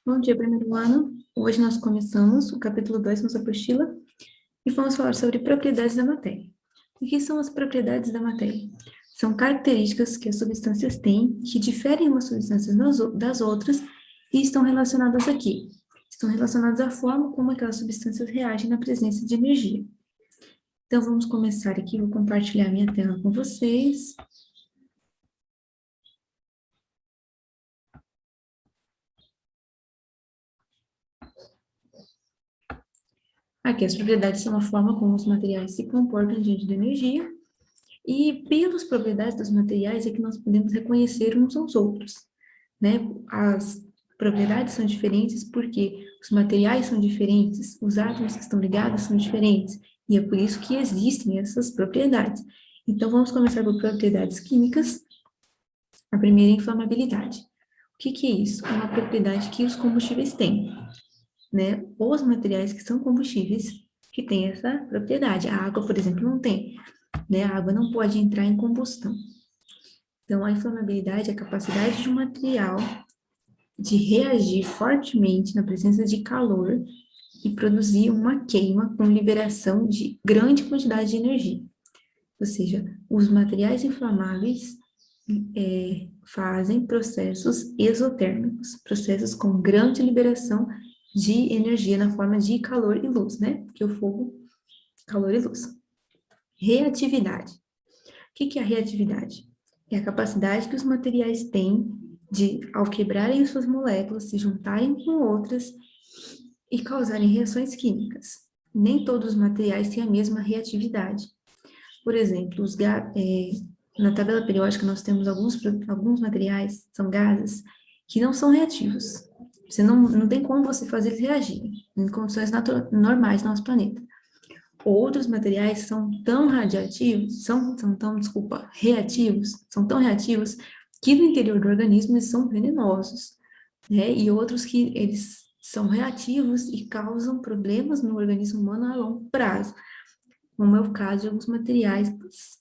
Bom dia, primeiro ano. Hoje nós começamos o capítulo 2, nossa apostila, e vamos falar sobre propriedades da matéria. O que são as propriedades da matéria? São características que as substâncias têm que diferem umas substâncias das outras e estão relacionadas aqui. Estão relacionadas à forma como aquelas substâncias reagem na presença de energia. Então, vamos começar aqui, vou compartilhar minha tela com vocês. Aqui, as propriedades são a forma como os materiais se comportam diante da energia. E pelas propriedades dos materiais é que nós podemos reconhecer uns aos outros, né? As propriedades são diferentes porque os materiais são diferentes, os átomos que estão ligados são diferentes, e é por isso que existem essas propriedades. Então, vamos começar por propriedades químicas. A primeira é a inflamabilidade. O que é isso? É uma propriedade que os combustíveis têm, né? Os materiais que são combustíveis que têm essa propriedade. A água, por exemplo, não tem, né? A água não pode entrar em combustão. Então, a inflamabilidade é a capacidade de um material de reagir fortemente na presença de calor e produzir uma queima com liberação de grande quantidade de energia. Ou seja, os materiais inflamáveis fazem processos exotérmicos, processos com grande liberação de energia na forma de calor e luz, né? Porque o fogo, calor e luz. Reatividade. O que é a reatividade? É a capacidade que os materiais têm de, ao quebrarem suas moléculas, se juntarem com outras e causarem reações químicas. Nem todos os materiais têm a mesma reatividade. Por exemplo, na tabela periódica nós temos alguns materiais, são gases, que não são reativos. Você não tem como você fazer eles reagirem em condições normais do nosso planeta. Outros materiais são tão radiativos, reativos, são tão reativos que no interior do organismo eles são venenosos, né? E outros que eles são reativos e causam problemas no organismo humano a longo prazo, como é o caso de alguns materiais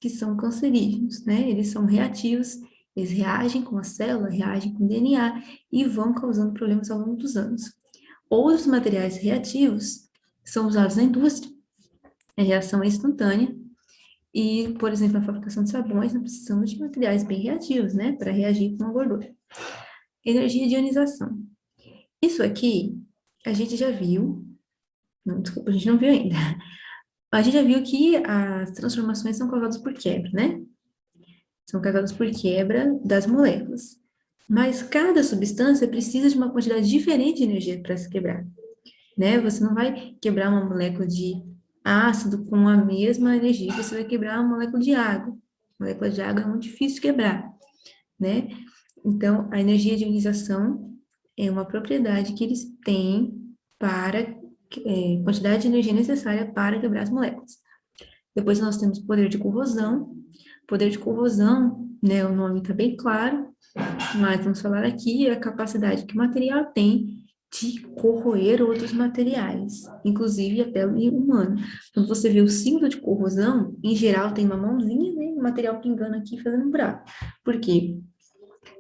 que são cancerígenos, né? Eles são reativos, eles reagem com a célula, reagem com o DNA e vão causando problemas ao longo dos anos. Outros materiais reativos são usados na indústria. A reação é instantânea e, por exemplo, na fabricação de sabões, nós precisamos de materiais bem reativos, né, para reagir com a gordura. Energia de ionização. Isso aqui, a gente já viu, não, desculpa, a gente não viu ainda. A gente já viu que as transformações são causadas por quebra, né? São causadas por quebra das moléculas. Mas cada substância precisa de uma quantidade diferente de energia para se quebrar, né? Você não vai quebrar uma molécula de ácido com a mesma energia que você vai quebrar uma molécula de água. A molécula de água é muito difícil de quebrar, né? Então, a energia de ionização é uma propriedade que eles têm para quantidade de energia necessária para quebrar as moléculas. Depois nós temos poder de corrosão. Poder de corrosão, né, o nome está bem claro, mas vamos falar aqui a capacidade que o material tem de corroer outros materiais, inclusive a pele humana. Quando você vê o símbolo de corrosão, em geral tem uma mãozinha, né, o material pingando aqui, fazendo um buraco. Por quê?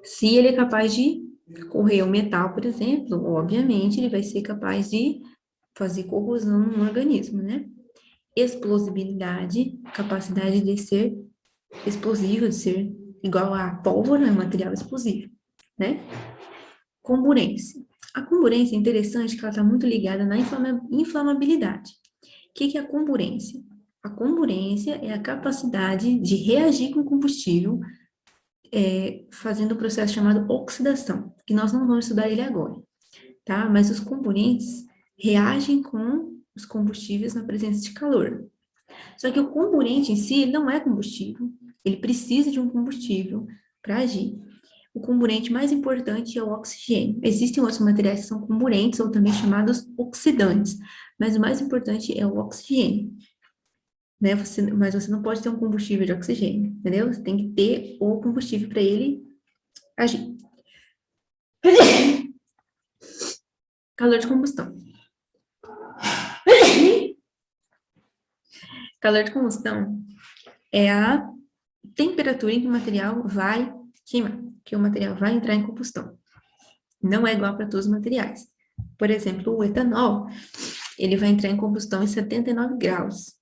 Se ele é capaz de corroer o metal, por exemplo, obviamente ele vai ser capaz de fazer corrosão no organismo, né? Explosibilidade, capacidade de ser explosivo, de ser igual a pólvora, é um material explosivo, né? Comburência. A comburência é interessante que ela está muito ligada na inflamabilidade. O que é a comburência? A comburência é a capacidade de reagir com combustível, fazendo o processo chamado oxidação, que nós não vamos estudar ele agora, tá? Mas os comburentes reagem com os combustíveis na presença de calor. Só que o comburente em si ele não é combustível, ele precisa de um combustível para agir. O comburente mais importante é o oxigênio. Existem outros materiais que são comburentes ou também chamados oxidantes, mas o mais importante é o oxigênio, né? Mas você não pode ter um combustível de oxigênio, entendeu? Você tem que ter o combustível para ele agir. Calor de combustão. Calor de combustão é a temperatura em que o material vai queimar, que o material vai entrar em combustão. Não é igual para todos os materiais. Por exemplo, o etanol, ele vai entrar em combustão em 79 graus.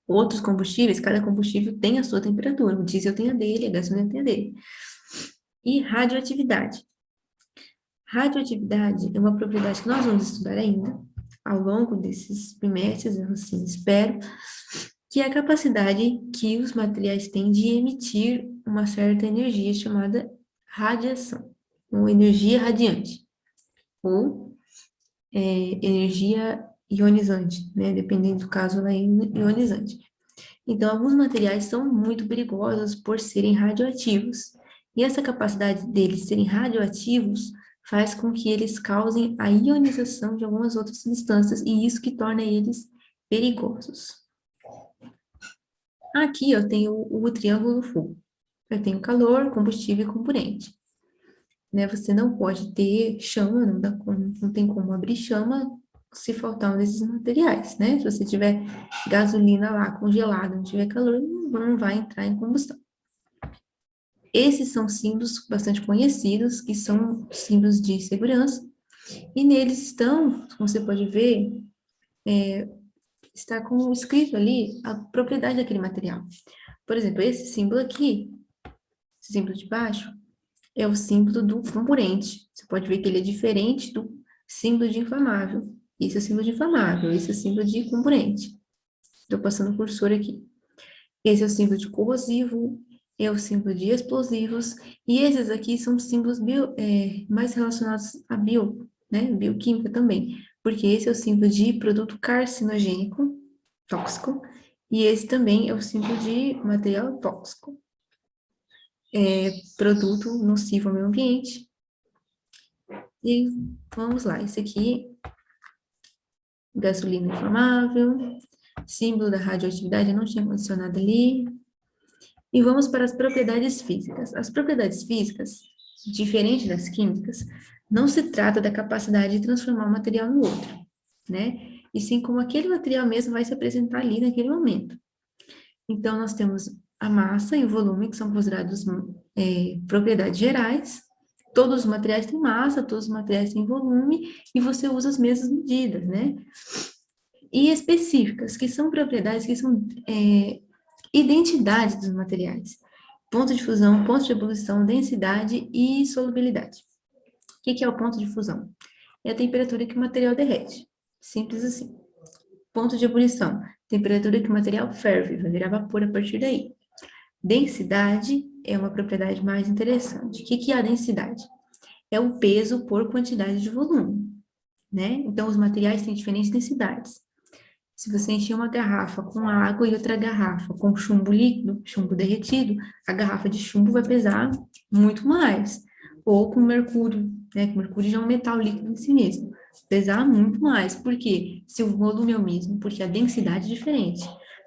Outros combustíveis, cada combustível tem a sua temperatura. O diesel tem a dele, a gasolina tem a dele. E radioatividade. Radioatividade é uma propriedade que nós vamos estudar ainda, ao longo desses bimestres, eu assim espero, que é a capacidade que os materiais têm de emitir uma certa energia chamada radiação, ou energia radiante, ou energia ionizante, né? Dependendo do caso, ela é ionizante. Então, alguns materiais são muito perigosos por serem radioativos. E essa capacidade deles serem radioativos faz com que eles causem a ionização de algumas outras substâncias, e isso que torna eles perigosos. Aqui eu tenho o triângulo do fogo. Eu tenho calor, combustível e componente. Né? Você não pode ter chama, não tem como abrir chama se faltar um desses materiais, né? Se você tiver gasolina lá congelada, não tiver calor, não vai entrar em combustão. Esses são símbolos bastante conhecidos, que são símbolos de segurança, e neles estão, como você pode ver, está com escrito ali a propriedade daquele material. Por exemplo, esse símbolo aqui, esse símbolo de baixo, é o símbolo do comburente. Você pode ver que ele é diferente do símbolo de inflamável. Esse é o símbolo de inflamável, esse é o símbolo de comburente. Estou passando o cursor aqui. Esse é o símbolo de corrosivo, é o símbolo de explosivos, e esses aqui são símbolos mais relacionados a bioquímica também, porque esse é o símbolo de produto carcinogênico, tóxico, e esse também é o símbolo de material tóxico. Produto nocivo ao meio ambiente. E vamos lá, esse aqui, gasolina inflamável, símbolo da radioatividade, eu não tinha mencionado ali. E vamos para as propriedades físicas. As propriedades físicas, diferente das químicas, não se trata da capacidade de transformar um material no outro, né? E sim como aquele material mesmo vai se apresentar ali naquele momento. Então, nós temos a massa e o volume, que são considerados propriedades gerais. Todos os materiais têm massa, todos os materiais têm volume, e você usa as mesmas medidas, né? E específicas, que são propriedades que são identidade dos materiais. Ponto de fusão, ponto de ebulição, densidade e solubilidade. O que é o ponto de fusão? É a temperatura que o material derrete. Simples assim. Ponto de ebulição, temperatura que o material ferve, vai virar vapor a partir daí. Densidade é uma propriedade mais interessante. O que é a densidade? É o peso por quantidade de volume, né? Então, os materiais têm diferentes densidades. Se você encher uma garrafa com água e outra garrafa com chumbo líquido, chumbo derretido, a garrafa de chumbo vai pesar muito mais. Ou com mercúrio, né? Que mercúrio já é um metal líquido em si mesmo. Pesar muito mais. Por quê? Se o volume é o mesmo, porque a densidade é diferente.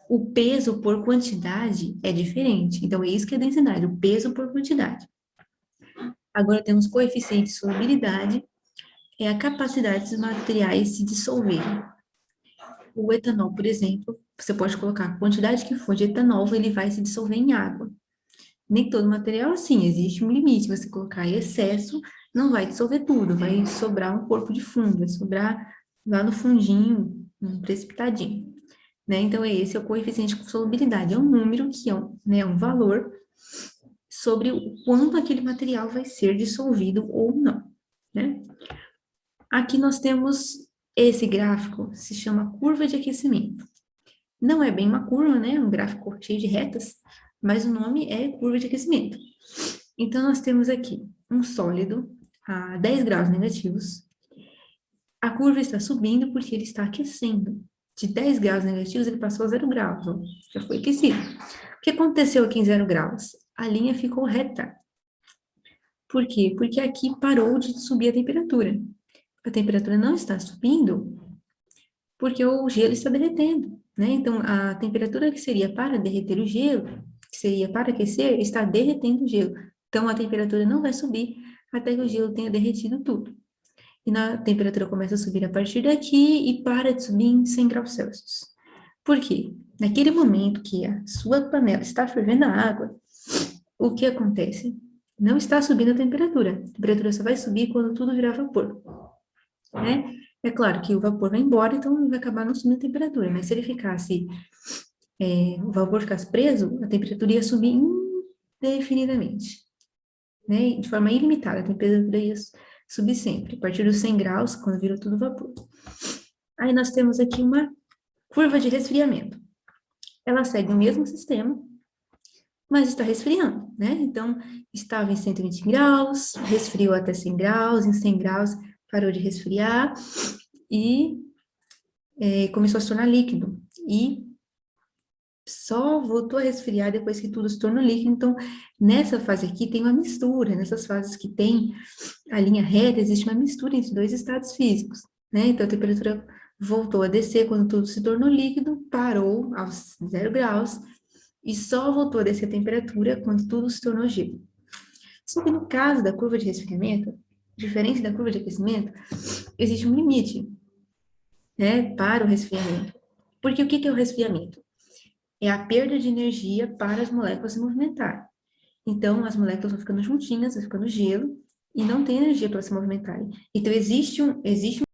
O peso por quantidade é diferente. Então, é isso que é densidade, o peso por quantidade. Agora, temos coeficiente de solubilidade, é a capacidade dos materiais se dissolverem. O etanol, por exemplo, você pode colocar a quantidade que for de etanol, ele vai se dissolver em água. Nem todo material assim, existe um limite. Se você colocar em excesso, não vai dissolver tudo, vai sobrar um corpo de fundo, vai sobrar lá no fundinho, um precipitadinho. Né? Então, esse é o coeficiente de solubilidade, é um número que é um valor sobre o quanto aquele material vai ser dissolvido ou não. Né? Aqui nós temos esse gráfico, se chama curva de aquecimento. Não é bem uma curva, né? Um gráfico cheio de retas, mas o nome é curva de aquecimento. Então, nós temos aqui um sólido a 10 graus negativos. A curva está subindo porque ele está aquecendo. De 10 graus negativos, ele passou a 0 graus, ó, já foi aquecido. O que aconteceu aqui em 0 graus? A linha ficou reta. Por quê? Porque aqui parou de subir a temperatura. A temperatura não está subindo porque o gelo está derretendo, né? Então, a temperatura que seria para derreter o gelo, que seria para aquecer, está derretendo o gelo. Então, a temperatura não vai subir até que o gelo tenha derretido tudo. E a temperatura começa a subir a partir daqui e para de subir em 100 graus Celsius. Por quê? Naquele momento que a sua panela está fervendo a água, o que acontece? Não está subindo a temperatura só vai subir quando tudo virar vapor, né? É claro que o vapor vai embora, então vai acabar não subindo a temperatura, mas se ele ficasse, o vapor ficasse preso, a temperatura ia subir indefinidamente, né? De forma ilimitada, a temperatura ia subir sempre, a partir dos 100 graus, quando vira tudo vapor. Aí nós temos aqui uma curva de resfriamento. Ela segue o mesmo sistema, mas está resfriando, né? Então, estava em 120 graus, resfriou até 100 graus, em 100 graus parou de resfriar e começou a se tornar líquido. E só voltou a resfriar depois que tudo se tornou líquido. Então, nessa fase aqui tem uma mistura, nessas fases que tem a linha reta, existe uma mistura entre dois estados físicos, né? Então, a temperatura voltou a descer quando tudo se tornou líquido, parou aos 0 graus, e só voltou a descer a temperatura quando tudo se tornou gelo. Só que no caso da curva de resfriamento, diferente da curva de aquecimento, existe um limite, né, para o resfriamento. Porque o que é o resfriamento? É a perda de energia para as moléculas se movimentarem. Então, as moléculas vão ficando juntinhas, vai ficando gelo, e não tem energia para se movimentarem. Então, existe